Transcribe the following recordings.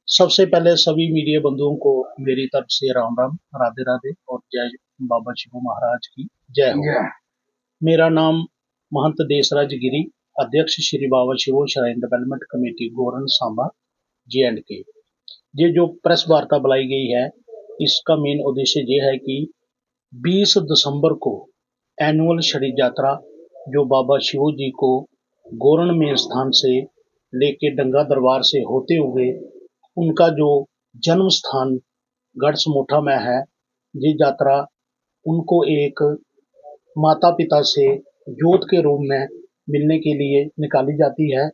सबसे पहले सभी मीडिया बंधुओं को मेरी तरफ से राम राम, राधे राधे और जय बाबा शिव महाराज की जय हो। मेरा नाम महंत देसराज गिरी, अध्यक्ष Shri Baba Shiv shrine development committee Goran Samba J&K। ये जो प्रेस वार्ता बुलाई गई है, इसका मेन उद्देश्य ये है कि 20 दिसंबर को एनुअल छड़ी यात्रा जो बाबा शिव जी को गोरन में स्थान से लेके डंगा दरबार से होते हुए उनका जो जन्म स्थान गढ़समोठा में है, ये यात्रा उनको एक माता पिता से जोत के रूप में मिलने के लिए निकाली जाती है।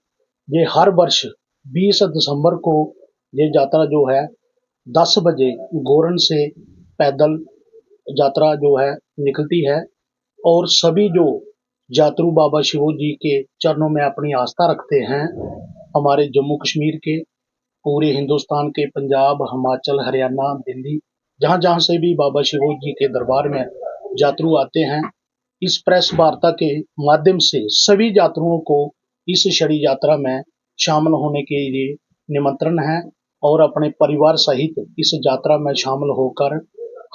ये हर वर्ष 20 दिसंबर को ये यात्रा जो है 10 बजे गोरन से पैदल यात्रा जो है निकलती है और सभी जो यात्रु बाबा शिव जी के चरणों में अपनी आस्था रखते हैं, हमारे जम्मू कश्मीर के, पूरे हिंदुस्तान के, पंजाब, हिमाचल, हरियाणा, दिल्ली, जहाँ जहाँ से भी बाबा शिव जी के दरबार में यात्रु आते हैं, इस प्रेस वार्ता के माध्यम से सभी यात्रुओं को इस छड़ी यात्रा में शामिल होने के लिए निमंत्रण है और अपने परिवार सहित इस यात्रा में शामिल होकर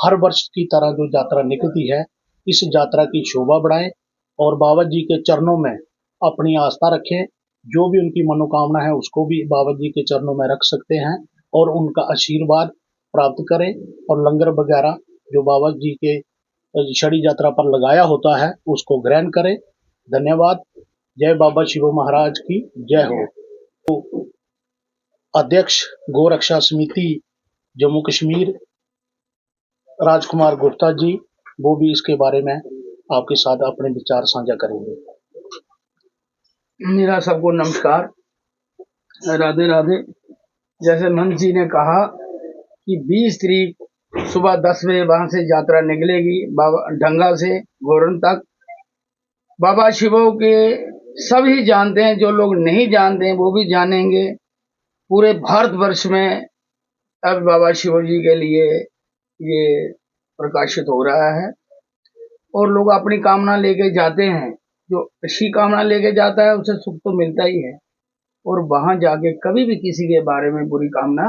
हर वर्ष की तरह जो यात्रा निकलती है, इस यात्रा की शोभा बढ़ाएं और बाबा जी के चरणों में अपनी आस्था रखें। जो भी उनकी मनोकामना है उसको भी बाबा जी के चरणों में रख सकते हैं और उनका आशीर्वाद प्राप्त करें और लंगर वगैरह जो बाबा जी के छड़ी यात्रा पर लगाया होता है उसको ग्रहण करें। धन्यवाद। जय बाबा शिव महाराज की जय हो। तो अध्यक्ष गोरक्षा समिति जम्मू कश्मीर राजकुमार गुप्ता जी, वो भी इसके बारे में आपके साथ अपने विचार साझा करेंगे। मेरा सबको नमस्कार, राधे राधे। जैसे महंत जी ने कहा कि 20 तारीख सुबह 10 बजे वहां से यात्रा निकलेगी बाबा डंगा से गोरन तक। बाबा शिवो के सभी जानते हैं, जो लोग नहीं जानते हैं वो भी जानेंगे। पूरे भारतवर्ष में अब बाबा शिव जी के लिए ये प्रकाशित हो रहा है और लोग अपनी कामना लेके जाते हैं। जो अच्छी कामना लेके जाता है उसे सुख तो मिलता ही है और वहां जाके कभी भी किसी के बारे में बुरी कामना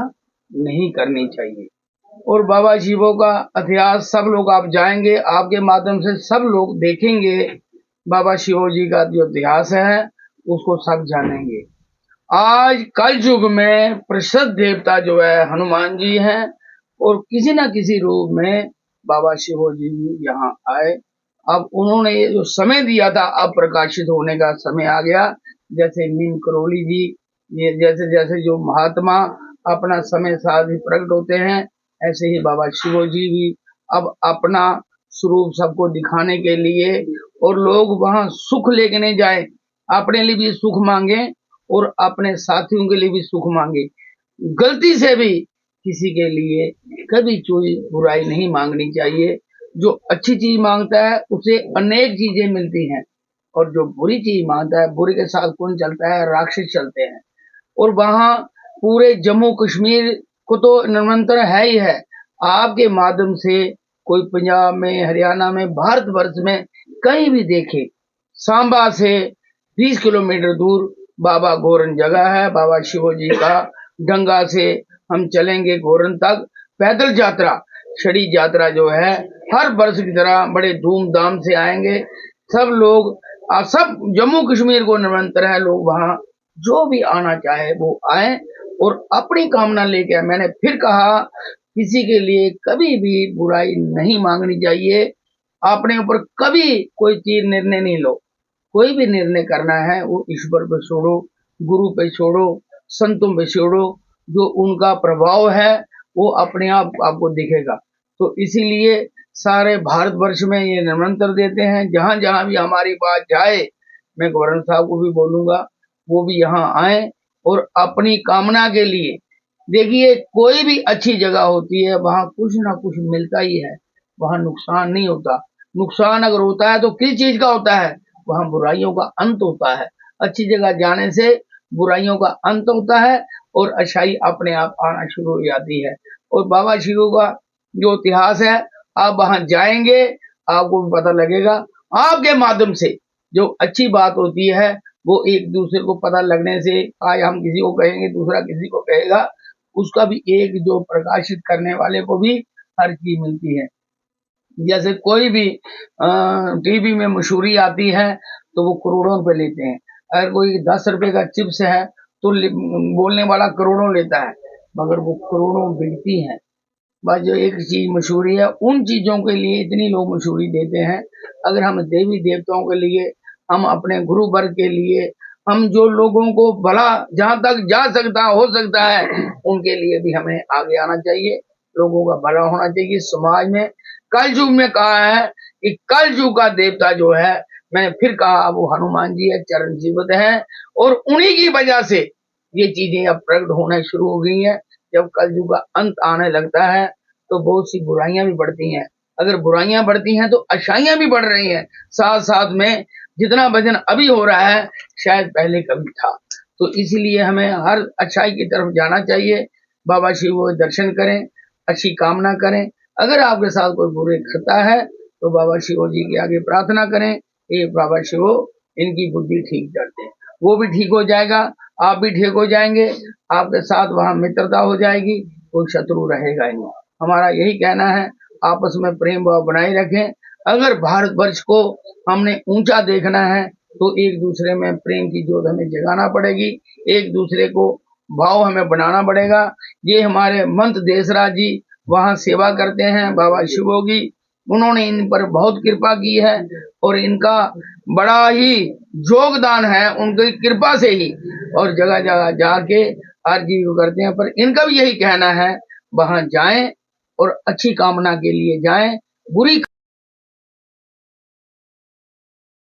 नहीं करनी चाहिए। और बाबा शिवो का इतिहास सब लोग आप जाएंगे, आपके माध्यम से सब लोग देखेंगे। बाबा शिव जी का जो इतिहास है उसको सब जानेंगे। आज कल युग में प्रसिद्ध देवता जो है हनुमान जी हैं और किसी न किसी रूप में बाबा शिव जी यहाँ आए। अब उन्होंने ये जो समय दिया था, अब प्रकाशित होने का समय आ गया। जैसे नीम करोली जी, ये जैसे जैसे जो महात्मा अपना समय साथ ही प्रकट होते हैं, ऐसे ही बाबा शिव जी भी अब अपना स्वरूप सबको दिखाने के लिए, और लोग वहां सुख लेके नहीं जाए, अपने लिए भी सुख मांगे और अपने साथियों के लिए भी सुख मांगे। गलती से भी किसी के लिए कभी कोई बुराई नहीं मांगनी चाहिए। जो अच्छी चीज मांगता है उसे अनेक चीजें मिलती हैं और जो बुरी चीज मांगता है, बुरे के साथ कौन चलता है? राक्षस चलते हैं। और वहां पूरे जम्मू कश्मीर को तो निमंत्रण है ही है। आपके माध्यम से कोई पंजाब में, हरियाणा में, भारतवर्ष में कहीं भी देखे, सांबा से 20 किलोमीटर दूर बाबा गोरन जगह है। बाबा शिव जी का डंगा से हम चलेंगे गोरन तक पैदल यात्रा। छड़ी यात्रा जो है हर वर्ष की तरह बड़े धूमधाम से आएंगे सब लोग। सब जम्मू कश्मीर को निमंत्रण है, लोग वहां जो भी आना चाहे वो आए और अपनी कामना लेके आए। मैंने फिर कहा, किसी के लिए कभी भी बुराई नहीं मांगनी चाहिए। अपने ऊपर कभी कोई चीज निर्णय नहीं लो। कोई भी निर्णय करना है वो ईश्वर पे छोड़ो, गुरु पे छोड़ो, संतों पे छोड़ो। जो उनका प्रभाव है वो अपने आप आपको दिखेगा। तो इसीलिए सारे भारतवर्ष में ये निमंत्रण देते हैं, जहां जहां भी हमारी बात जाए, मैं गवर्नर साहब को भी बोलूंगा वो भी यहाँ आए और अपनी कामना के लिए। देखिए, कोई भी अच्छी जगह होती है वहां कुछ ना कुछ मिलता ही है, वहां नुकसान नहीं होता। नुकसान अगर होता है तो किस चीज का होता है? वहां बुराइयों का अंत होता है। अच्छी जगह जाने से बुराइयों का अंत होता है और अच्छाई अपने आप आना शुरू हो जाती है। और बाबा शिव का जो इतिहास है, आप वहां जाएंगे आपको भी पता लगेगा। आपके माध्यम से जो अच्छी बात होती है वो एक दूसरे को पता लगने से, आज हम किसी को कहेंगे दूसरा किसी को कहेगा, उसका भी एक जो प्रकाशित करने वाले को भी हर चीज मिलती है। जैसे कोई भी टीवी में मशहूरी आती है तो वो करोड़ों रुपए लेते हैं। अगर कोई 10 रुपए का चिप्स है तो बोलने वाला करोड़ों लेता है, मगर वो करोड़ों बिकती है। बस जो एक चीज मशहूरी है, उन चीजों के लिए इतनी लोग मशहूरी देते हैं। अगर हम देवी देवताओं के लिए, हम अपने गुरु वर्ग के लिए, हम जो लोगों को भला जहां तक जा सकता हो सकता है उनके लिए भी हमें आगे आना चाहिए। लोगों का भला होना चाहिए समाज में। कल युग में कहा है कि कल युग का देवता जो है, मैंने फिर कहा, वो हनुमान जी है, चरण जीवित है, और उन्हीं की वजह से ये चीजें अब प्रकट होना शुरू हो गई हैं। जब कल युग का अंत आने लगता है तो बहुत सी बुराइयां भी बढ़ती हैं। अगर बुराइयां बढ़ती हैं तो अच्छाइयां भी बढ़ रही हैं। साथ साथ में जितना भजन अभी हो रहा है शायद पहले कभी था। तो इसलिए हमें हर अच्छाई की तरफ जाना चाहिए। बाबा शिव को दर्शन करें, अच्छी कामना करें। अगर आपके साथ कोई बुरे करता है तो बाबा शिव जी के आगे प्रार्थना करें, ये बाबा शिव इनकी बुद्धि ठीक कर दें। वो भी ठीक हो जाएगा, आप भी ठीक हो जाएंगे, आपके साथ वहां मित्रता हो जाएगी, कोई शत्रु रहेगा ही नहीं। हमारा यही कहना है, आपस में प्रेम भाव बनाए रखें। अगर भारतवर्ष को हमने ऊंचा देखना है तो एक दूसरे में प्रेम की जोत हमें जगाना पड़ेगी, एक दूसरे को भाव हमें बनाना पड़ेगा। ये हमारे मंत देशराज जी वहां सेवा करते हैं, बाबा शिवो की, उन्होंने इन पर बहुत कृपा की है और इनका बड़ा ही योगदान है उनकी कृपा से ही, और जगह जगह जाके हर चीज को करते हैं। पर इनका भी यही कहना है, वहां जाएं और अच्छी कामना के लिए जाएं, बुरी